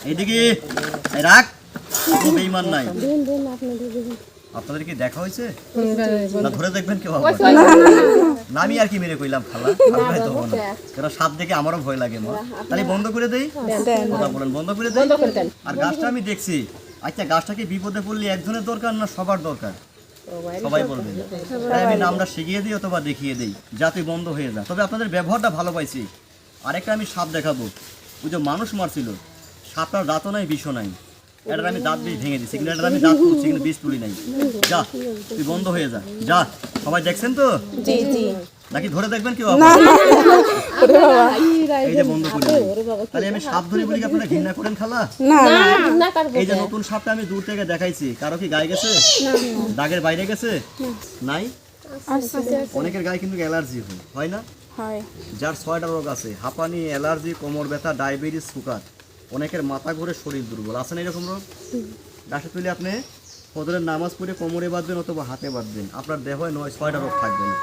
এইদিকে রাখ, কোনো বেঈমান নাই। আপনাদের কি দেখা হয়েছে না? ধরে দেখবেন কেউ না, আমি আর কি মেরে কইলাম খালা, কারণ সাপ দেখে আমারও ভয় লাগে মা। তাহলে বন্ধ করে দেই, কথা বলেন বন্ধ করে দেই। আর গাছটা আমি দেখছি, আচ্ছা গাছটাকে বিপদে পড়লে একজনের দরকার না সবার দরকার? সবাই বলবে। তাই আমি নামটা শিখিয়ে দিই অথবা দেখিয়ে দিই যাতে বন্ধ হয়ে যায়। তবে আপনাদের ব্যবহারটা ভালো পাইছি। আরেকটা আমি সাপ দেখাবো, ওই যে মানুষ মারছিল, সাপটার দাঁতও নাই বিষও নাই, এটার আমি দাঁত দিয়ে ভেঙে দিচ্ছি, কিন্তু এটার আমি দাঁত তুলছি কিন্তু বিষ তুলি নাই। যা তুই বন্ধ হয়ে যা, যা। সবাই দেখছেন তো? নাকি ধরে দেখবেন কেউ? এই যে বন্ধ করে দিই। তাহলে আমি সাপ ধরি বলি কি আপনারা ঘৃণা করেন খালা? এই যে নতুন সাপটা আমি দূর থেকে দেখাইছি, কারো কি গায়ে গেছে? দাগের বাইরে গেছে? নাই? অনেকের গায়ে কিন্তু অ্যালার্জি হয় না? যার 6টা রোগ আছে, হাঁপানি, অ্যালার্জি, কোমর ব্যথা, ডায়াবেটিস, সুগার, অনেকের মাথা ঘুরে, শরীর দুর্বল, আছে না এরকম রোগ? গাছে তুলে আপনি ফজরের নামাজ পড়ে কোমরে বাঁধবেন অথবা হাতে বাঁধবেন, আপনার দেহে 6টা রোগ থাকবে না।